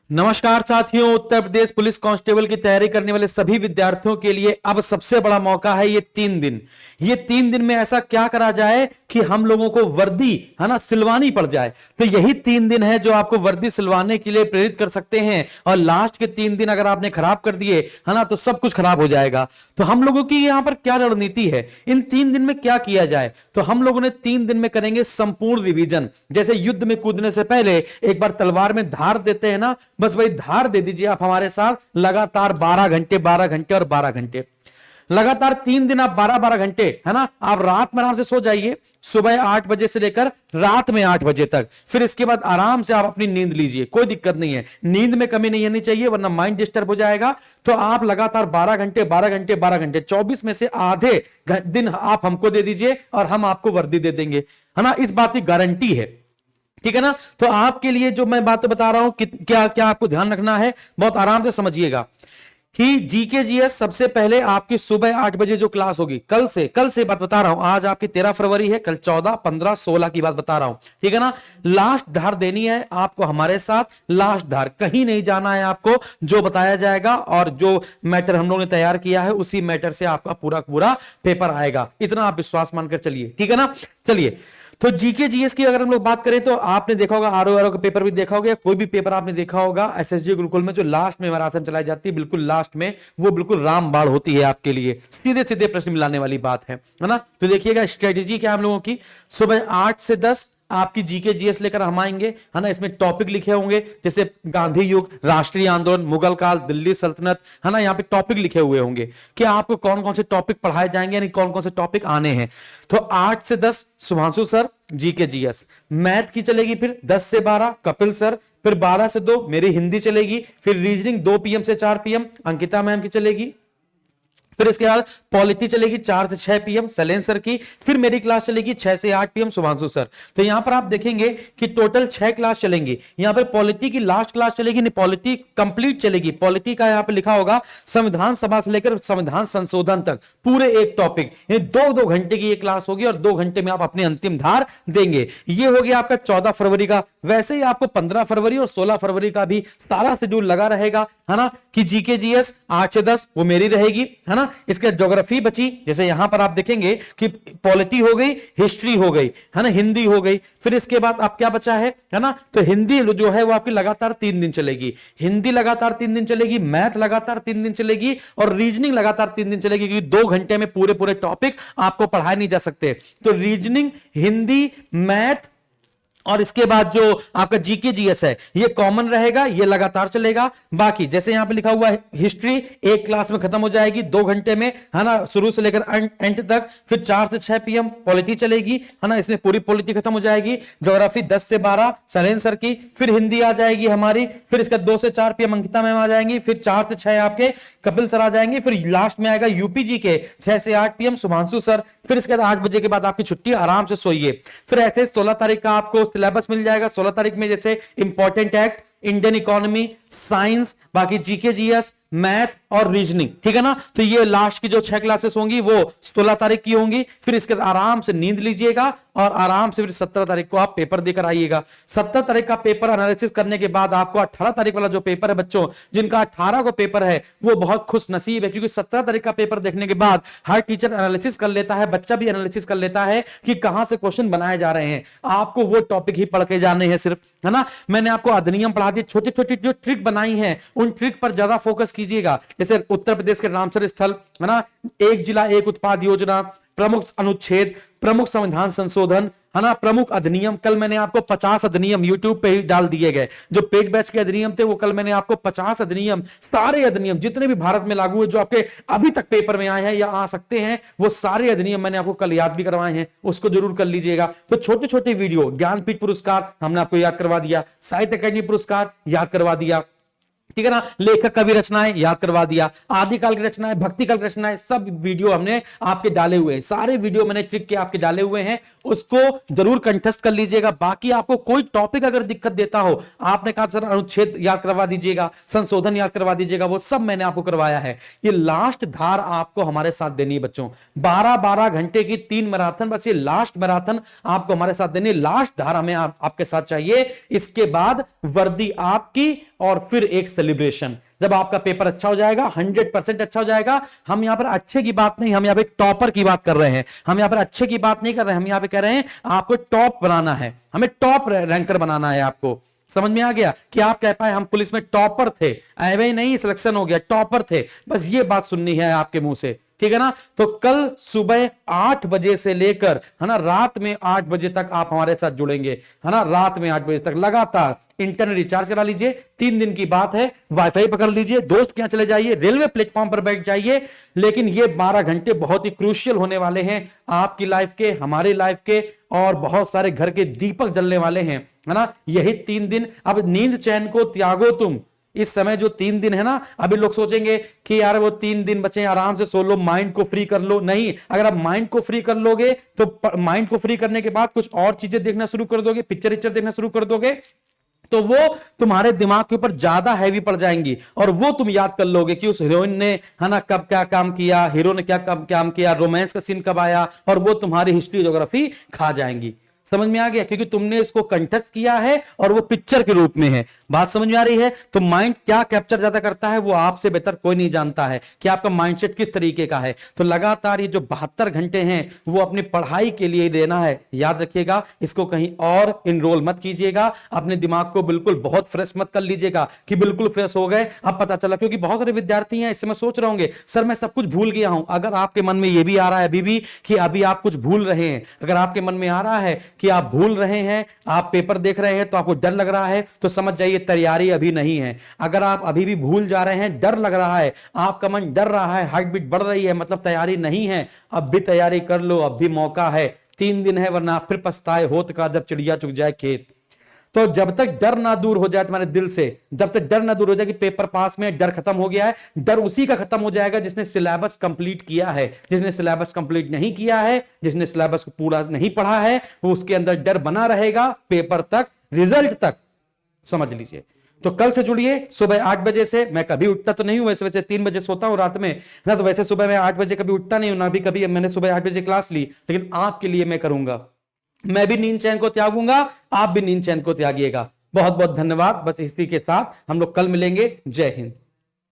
नमस्कार साथियों, Uttar Pradesh police constable की तैयारी करने वाले सभी विद्यार्थियों के लिए अब सबसे बड़ा मौका है ये 3 दिन में ऐसा क्या करा जाए कि हम लोगों को वर्दी है ना सिलवानी पड़ जाए। तो यही 3 दिन है जो आपको वर्दी सिलवाने के लिए प्रेरित कर सकते हैं, और लास्ट के 3 दिन अगर आपने खराब कर दिए है ना तो सब कुछ खराब हो जाएगा। तो हम लोगों की यहां पर क्या रणनीति है, इन 3 दिन में क्या किया जाए। तो हम लोगों ने 3 दिन में करेंगे संपूर्ण रिवीजन। जैसे युद्ध में कूदने से पहले एक बार तलवार में धार देते हैं ना, बस वही धार दे दीजिए आप हमारे साथ लगातार 12 घंटे 12 घंटे और 12 घंटे लगातार 3 दिन आप 12-12 घंटे है ना। आप रात में आराम से सो जाइए, सुबह 8 बजे से लेकर रात में 8 बजे तक। फिर इसके बाद आराम से आप अपनी नींद लीजिए, कोई दिक्कत नहीं है, नींद में कमी नहीं आनी चाहिए वरना माइंड डिस्टर्ब हो जाएगा। तो आप लगातार 12 घंटे 12 घंटे 12 घंटे 24 में से आधे दिन आप हमको दे दीजिए और हम आपको वर्दी दे देंगे, है ना। इस बात की गारंटी है, ठीक है ना। तो आपके लिए जो मैं बात बता रहा हूं कि क्या क्या आपको ध्यान रखना है, बहुत आराम से समझिएगा कि जीके जीएस सबसे पहले आपकी सुबह 8 बजे जो क्लास होगी, कल से बात बता रहा हूं। आज आपकी 13 फरवरी है, कल 14, 15, 16 की बात बता रहा हूं, ठीक है ना। लास्ट धार देनी है आपको हमारे साथ, लास्ट धार, कहीं नहीं जाना है आपको। जो बताया जाएगा और जो मैटर हम लोगों ने तैयार किया है उसी मैटर से आपका पूरा पूरा पेपर आएगा, इतना आप विश्वास मानकर चलिए, ठीक है ना। चलिए, तो जीके जीएस की अगर हम लोग बात करें तो आपने देखा होगा आरओ का पेपर भी देखा होगा, या कोई भी पेपर आपने देखा होगा एसएसजी गुरुकुल में जो लास्ट में मैराथन चलाई जाती है, बिल्कुल लास्ट में वो बिल्कुल रामबाण होती है आपके लिए, सीधे सीधे प्रश्न मिलाने वाली बात है ना। तो देखिएगा स्ट्रेटेजी क्या हम लोगों की, सुबह 8 से 10 आपकी जीके जीएस लेकर हम आएंगे, है ना। इसमें टॉपिक लिखे होंगे जैसे गांधी युग, राष्ट्रीय आंदोलन, मुगल काल, दिल्ली सल्तनत, है ना। यहाँ पे टॉपिक लिखे हुए होंगे कि आपको कौन कौन से टॉपिक पढ़ाए जाएंगे, यानी कौन कौन से टॉपिक आने हैं। तो 8 से 10 Shubhanshu sir GK GS, math की चलेगी फिर 10 से 12 कपिल सर, फिर 12 से 2 मेरी हिंदी चलेगी, फिर रीजनिंग 2 PM से 4 PM अंकिता मैम की चलेगी, फिर इसके बाद पॉलिटी चलेगी 4 से 6 PM शैलेंद्र सर की, फिर मेरी क्लास चलेगी 6 से 8 PM शुभांशु सर। तो यहां पर आप देखेंगे कि टोटल 6 क्लास चलेंगी। यहां पर पॉलिटी की लास्ट क्लास चलेगी, नहीं पॉलिटी कंप्लीट चलेगी। पॉलिटी का यहां पर लिखा होगा संविधान सभा से लेकर संविधान संशोधन तक पूरे एक टॉपिक, ये 2-2 घंटे की ये क्लास होगी और 2 घंटे में आप अपनी अंतिम धार देंगे। ये हो गया आपका 14 फरवरी का। वैसे ही आपको 15 फरवरी और 16 फरवरी का भी सारा शेड्यूल लगा रहेगा, है ना, कि जीके जीएस 8 से 10 वो मेरी रहेगी, है ना। इसके ज्योग्राफी बची, जैसे यहां पर आप देखेंगे कि पॉलिटी हो गई, हिस्ट्री हो गई, है ना, हिंदी हो गई। फिर इसके बाद आप क्या बचा है ना, तो हिंदी जो है वो आपकी लगातार 3 दिन चलेगी, हिंदी लगातार 3 दिन चलेगी, मैथ लगातार 3 दिन चलेगी और रीजनिंग लगातार 3 दिन चलेगी, क्योंकि 2 घंटे में पूरे पूरे टॉपिक आपको पढ़ाए नहीं जा सकते। तो रीजनिंग, हिंदी, मैथ और इसके बाद जो आपका जीके जीएस है ये कॉमन रहेगा, ये लगातार चलेगा। बाकी जैसे यहां पे लिखा हुआ है हिस्ट्री एक क्लास में खत्म हो जाएगी 2 घंटे में, है ना, शुरू से लेकर एंड तक। फिर 4 से 6 PM पॉलिटी चलेगी, है ना, इसमें पूरी पॉलिटी खत्म हो जाएगी। ज्योग्राफी 10 से 12 शैलेंद्र सर की, फिर हिंदी आ जाएगी हमारी, फिर इसका 2 से 4 PM अंकिता मैम आ जाएंगी, फिर 4 से 6 आपके कपिल सर आ जाएंगे, फिर लास्ट में आएगा यूपीजी के 6 से 8 PM शुभांशु सर। फिर इसके बाद 8 बजे के बाद आपकी छुट्टी, आराम से सोइए। फिर ऐसे 16 तारीख का आपको सिलेबस मिल जाएगा। 16 तारीख में जैसे important act, Indian economy, science, बाकी जीके जीएस, मैथ और रीजनिंग, ठीक है ना। तो ये लास्ट की जो 6 क्लासेस होंगी वो 16 तारीख की होंगी। फिर इसके बाद आराम से नींद लीजिएगा और आराम से फिर 17 तारीख को आप पेपर देकर आइएगा। 17 तारीख का पेपर एनालिसिस करने के बाद आपको 18 तारीख वाला जो पेपर है, बच्चों जिनका 18 को पेपर है वो बहुत खुश नसीब है, क्योंकि 17 तारीख का पेपर देखने के बाद हर टीचर एनालिसिस कर लेता है, बच्चा भी एनालिसिस कर लेता है कि कहां से क्वेश्चन बनाए जा रहे हैं। आपको वो टॉपिक ही पढ़ के जाने हैं सिर्फ, है ना। मैंने आपको अधिनियम पढ़ा दिए, छोटी छोटी जो ट्रिक बनाई है उन ट्रिक पर ज्यादा फोकस कीजिएगा। जैसे उत्तर प्रदेश के रामसर स्थल, है ना, एक जिला एक उत्पाद योजना, प्रमुख अनुच्छेद, प्रमुख संविधान संशोधन, है ना, प्रमुख अधिनियम। कल मैंने आपको 50 अधिनियम यूट्यूब पे ही डाल दिए गए, जो पेड बैच के अधिनियम थे वो कल मैंने आपको 50 अधिनियम, सारे अधिनियम जितने भी भारत में लागू है, जो आपके अभी तक पेपर में आए हैं या आ सकते हैं, वो सारे अधिनियम मैंने आपको कल याद भी करवाए हैं, उसको जरूर कर लीजिएगा। तो छोटे छोटे वीडियो, ज्ञानपीठ पुरस्कार हमने आपको याद करवा दिया, साहित्य अकादमी पुरस्कार याद करवा दिया, ठीक है ना। लेखक कवि रचनाएं याद करवा दिया, आदिकाल की रचनाएं, भक्ति काल की रचनाएं, सब वीडियो हमने आपके डाले हुए हैं, सारे वीडियो मैंने ट्रिक के आपके डाले हुए हैं, उसको जरूर कंठस्थ कर लीजिएगा। बाकी आपको कोई टॉपिक अगर दिक्कत देता हो, आपने कहा सर अनुच्छेद याद करवा दीजिएगा, संशोधन याद करवा दीजिएगा, वो सब मैंने आपको करवाया है। ये लास्ट धार आपको हमारे साथ देनी है बच्चों, 12-12 घंटे की 3 मैराथन, बस ये लास्ट मैराथन आपको हमारे साथ देनी है, लास्ट धार हमें आपके साथ चाहिए। इसके बाद वर्दी आपकी और फिर एक सेलिब्रेशन। जब आपका पेपर अच्छा हो जाएगा, 100% अच्छा हो जाएगा, हम यहां पर अच्छे की बात नहीं, हम यहां पे टॉपर की बात कर रहे हैं, हम यहां पर अच्छे की बात नहीं कर रहे हैं, हम यहां पे कह रहे हैं आपको टॉप बनाना है, हमें टॉप रैंकर बनाना है। आपको समझ में आ गया कि आप कह पाए हम पुलिस में टॉपर थे, ऐवे ही नहीं सिलेक्शन हो गया, टॉपर थे, बस ये बात सुननी है आपके मुंह से, ठीक है ना। तो कल सुबह 8 बजे से लेकर, है ना, रात में 8 बजे तक आप हमारे साथ जुड़ेंगे, है ना, रात में 8 बजे तक लगातार इंटरनेट रिचार्ज करा लीजिए, 3 दिन की बात है, वाईफाई पकड़ लीजिए, दोस्त के यहां चले जाइए, रेलवे प्लेटफॉर्म पर बैठ जाइए। लेकिन ये 12 घंटे बहुत ही क्रूशियल होने वाले हैं आपकी लाइफ के, हमारी लाइफ के, और बहुत सारे घर के दीपक जलने वाले हैं, है ना। यही 3 दिन, अब नींद चैन को त्यागो तुम। इस समय जो 3 दिन है ना, अभी लोग सोचेंगे कि यार वो 3 दिन बचे, आराम से सो लो, माइंड को फ्री कर लो। नहीं, अगर आप माइंड को फ्री कर लोगे तो माइंड को फ्री करने के बाद कुछ और चीजें देखना शुरू कर दोगे, पिक्चर देखना शुरू कर दोगे, तो वो तुम्हारे दिमाग के ऊपर ज्यादा हैवी पड़ जाएंगी, और वो तुम याद कर लोगे कि उस हीरोइन ने, है ना, कब क्या काम किया, हीरो ने क्या कब काम किया, रोमांस का सीन कब आया, और वो तुम्हारी हिस्ट्री ज्योग्राफी खा जाएंगी। समझ में आ गया, क्योंकि तुमने इसको कंठस्थ किया है और वो पिक्चर के रूप में है। बात समझ में आ रही है। तो माइंड क्या कैप्चर ज्यादा करता है वो आपसे बेहतर कोई नहीं जानता है कि आपका माइंडसेट किस तरीके का है। तो लगातार ये जो 72 घंटे हैं वो अपनी पढ़ाई के लिए देना है, याद रखिएगा। इसको कहीं और इनरोल मत कीजिएगा, अपने दिमाग को बिल्कुल बहुत फ्रेश मत कर लीजिएगा कि बिल्कुल फ्रेश हो गए अब पता चला, क्योंकि बहुत सारे विद्यार्थी हैं इस समय सोच रहे होंगे सर मैं सब कुछ भूल गया हूं। अगर आपके मन में ये भी आ रहा है अभी भी कि अभी आप कुछ भूल रहे हैं, अगर आपके मन में आ रहा है कि आप भूल रहे हैं, आप पेपर देख रहे हैं तो आपको डर लग रहा है, तो समझ जाइए तैयारी अभी नहीं है। अगर आप अभी भी भूल जा रहे हैं, डर लग रहा है, आपका मन डर रहा है, हार्ट बीट बढ़ रही है, मतलब तैयारी नहीं है, अब भी तैयारी कर लो, अब भी मौका है, 3 दिन है, वरना फिर पछताए होत का जब चिड़िया चुग जाए खेत। तो जब तक डर ना दूर हो जाए तुम्हारे दिल से, जब तक डर ना दूर हो जाए कि पेपर पास में, डर खत्म हो गया है, डर उसी का खत्म हो जाएगा जिसने सिलेबस कंप्लीट किया है। जिसने सिलेबस कंप्लीट नहीं किया है, जिसने सिलेबस को पूरा नहीं पढ़ा है, वो उसके अंदर डर बना रहेगा पेपर तक, रिजल्ट तक, समझ लीजिए। तो कल से जुड़िए सुबह 8 बजे से। मैं कभी उठता तो नहीं हूं, वैसे 3 बजे सोता हूं रात में ना, तो वैसे सुबह मैं 8 बजे कभी उठता नहीं हूं ना, भी कभी मैंने सुबह 8 बजे क्लास ली, लेकिन आपके लिए मैं करूंगा। मैं भी नींद चैन को त्यागूंगा, आप भी नींद चैन को त्यागिएगा। बहुत बहुत धन्यवाद। बस इसी के साथ हम लोग कल मिलेंगे। जय हिंद।